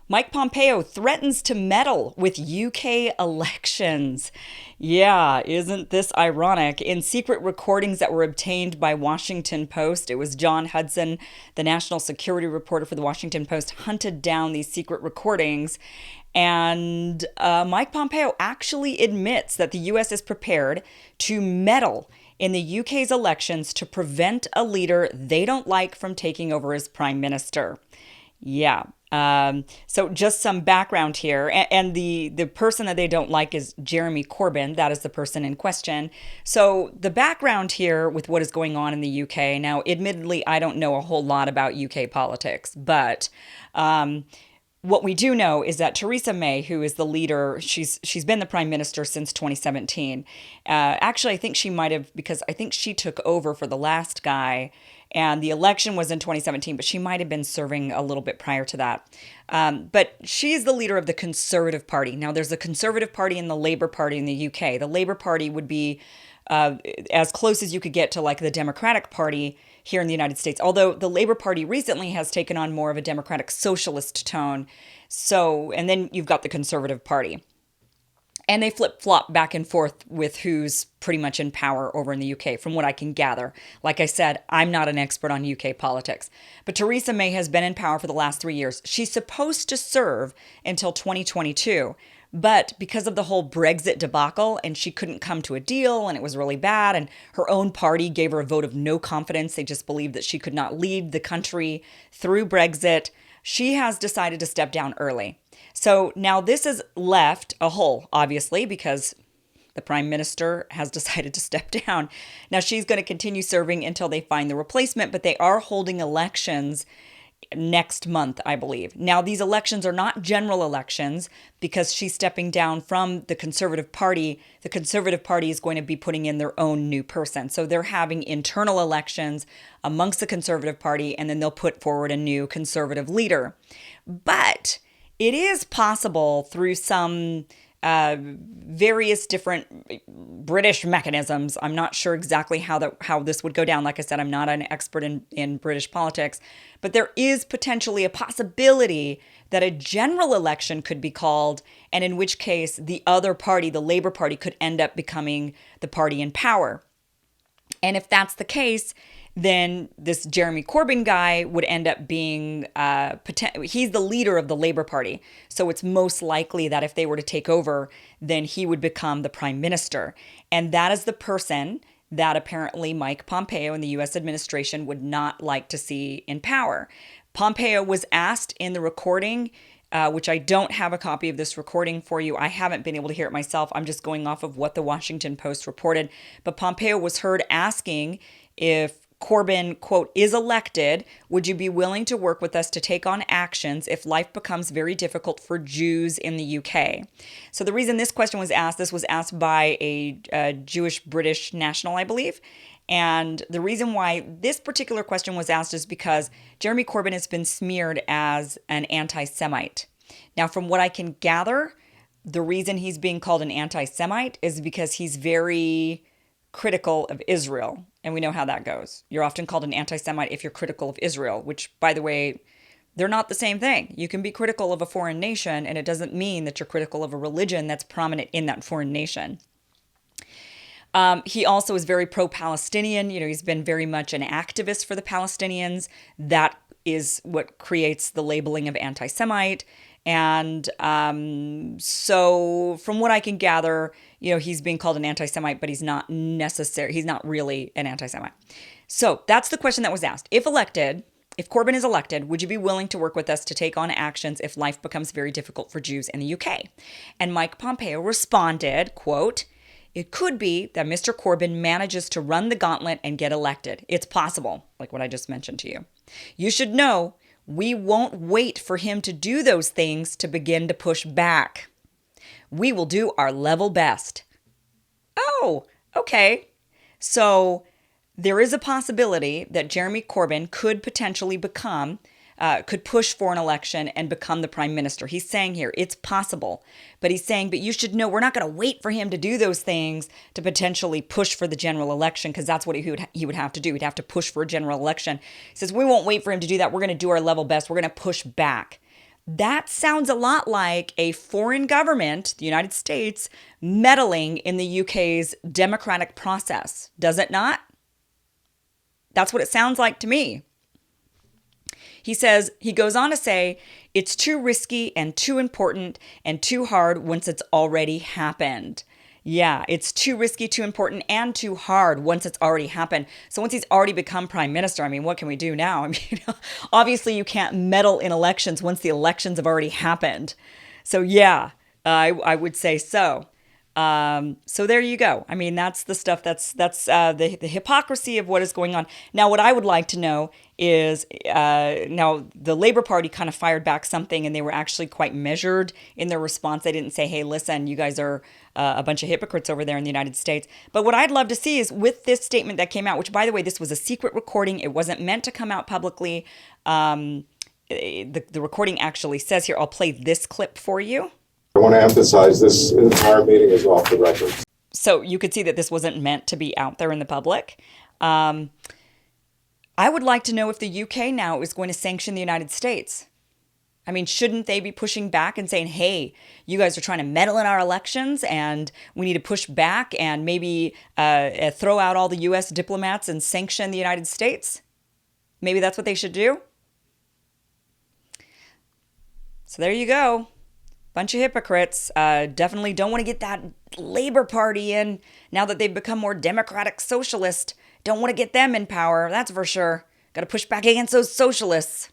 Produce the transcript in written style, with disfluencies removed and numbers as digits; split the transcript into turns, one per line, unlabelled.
Mike Pompeo threatens to meddle with UK elections. Yeah, isn't this ironic? In secret recordings that were obtained by Washington Post, it was John Hudson, the national security reporter for the Washington Post, hunted down these secret recordings. And Mike Pompeo actually admits that the U.S. is prepared to meddle in the UK's elections to prevent a leader they don't like from taking over as prime minister. Yeah. So just some background here. And the person that they don't like is Jeremy Corbyn. That is the person in question. So the background here with what is going on in the UK. Now, admittedly, I don't know a whole lot about UK politics, but what we do know is that Theresa May, who is the leader, she's been the prime minister since 2017. Actually, I think she might have, because I think she took over for the last guy, and the election was in 2017, but she might have been serving a little bit prior to that. But she is the leader of the Conservative Party. Now, there's a Conservative Party and the Labour Party in the UK. The Labour Party would be as close as you could get to like the Democratic Party here in the United States. Although the Labour Party recently has taken on more of a democratic socialist tone. So, and then you've got the Conservative Party. And they flip-flop back and forth with who's pretty much in power over in the UK, from what I can gather. Like I said, I'm not an expert on UK politics. But Theresa May has been in power for the last 3 years. She's supposed to serve until 2022. But because of the whole Brexit debacle, and she couldn't come to a deal, and it was really bad, and her own party gave her a vote of no confidence. They just believed that she could not lead the country through Brexit. She has decided to step down early. So now this has left a hole, obviously, because the prime minister has decided to step down. Now she's going to continue serving until they find the replacement, but they are holding elections next month, I believe. Now, these elections are not general elections because she's stepping down from the Conservative Party. The Conservative Party is going to be putting in their own new person. So they're having internal elections amongst the Conservative Party, and then they'll put forward a new Conservative leader. But it is possible through some various different British mechanisms. I'm not sure exactly how this would go down. Like I said, I'm not an expert in British politics, but there is potentially a possibility that a general election could be called, and in which case the other party, the Labour Party, could end up becoming the party in power. And if that's the case, then this Jeremy Corbyn guy would end up being, he's the leader of the Labour Party. So it's most likely that if they were to take over, then he would become the prime minister. And that is the person that apparently Mike Pompeo and the U.S. administration would not like to see in power. Pompeo was asked in the recording, which I don't have a copy of this recording for you. I haven't been able to hear it myself. I'm just going off of what the Washington Post reported. But Pompeo was heard asking if Corbyn, quote, is elected, would you be willing to work with us to take on actions if life becomes very difficult for Jews in the UK? So the reason this question was asked, this was asked by a Jewish British national, I believe. And the reason why this particular question was asked is because Jeremy Corbyn has been smeared as an anti-Semite. Now, from what I can gather, the reason he's being called an anti-Semite is because he's very critical of Israel. And we know how that goes. You're often called an anti-Semite if you're critical of Israel, which, by the way, they're not the same thing. You can be critical of a foreign nation, and it doesn't mean that you're critical of a religion that's prominent in that foreign nation. He also is very pro-Palestinian. You know, he's been very much an activist for the Palestinians. That is what creates the labeling of anti-Semite. And so from what I can gather, you know, he's being called an anti-Semite, but he's not really an anti-Semite. So that's the question that was asked. If Corbyn is elected, would you be willing to work with us to take on actions if life becomes very difficult for Jews in the UK? And Mike Pompeo responded, quote, it could be that Mr. Corbyn manages to run the gauntlet and get elected. It's possible, like what I just mentioned to you. You should know we won't wait for him to do those things to begin to push back. We will do our level best. Oh, okay. So there is a possibility that Jeremy Corbyn could potentially could push for an election and become the prime minister. He's saying here, it's possible. But he's saying, but you should know we're not going to wait for him to do those things to potentially push for the general election, because that's what he would have to do. He'd have to push for a general election. He says, we won't wait for him to do that. We're going to do our level best. We're going to push back. That sounds a lot like a foreign government, the United States, meddling in the UK's democratic process. Does it not? That's what it sounds like to me. He goes on to say, it's too risky and too important and too hard once it's already happened. Yeah, it's too risky, too important, and too hard once it's already happened. So once he's already become prime minister, I mean, what can we do now? I mean, obviously you can't meddle in elections once the elections have already happened. So yeah, I would say so. So there you go. I mean, that's the stuff. That's the hypocrisy of what is going on. Now, what I would like to know is now the Labour Party kind of fired back something, and they were actually quite measured in their response. They didn't say, "Hey, listen, you guys are a bunch of hypocrites over there in the United States." But what I'd love to see is with this statement that came out, which, by the way, this was a secret recording. It wasn't meant to come out publicly. The recording actually says here. I'll play this clip for you.
I want to emphasize this entire meeting is off the record.
So you could see that this wasn't meant to be out there in the public. I would like to know if the UK now is going to sanction the United States. I mean, shouldn't they be pushing back and saying, hey, you guys are trying to meddle in our elections and we need to push back and maybe throw out all the US diplomats and sanction the United States? Maybe that's what they should do. So there you go. Bunch of hypocrites. Definitely don't want to get that Labour Party in now that they've become more democratic socialist. Don't want to get them in power, that's for sure. Got to push back against those socialists.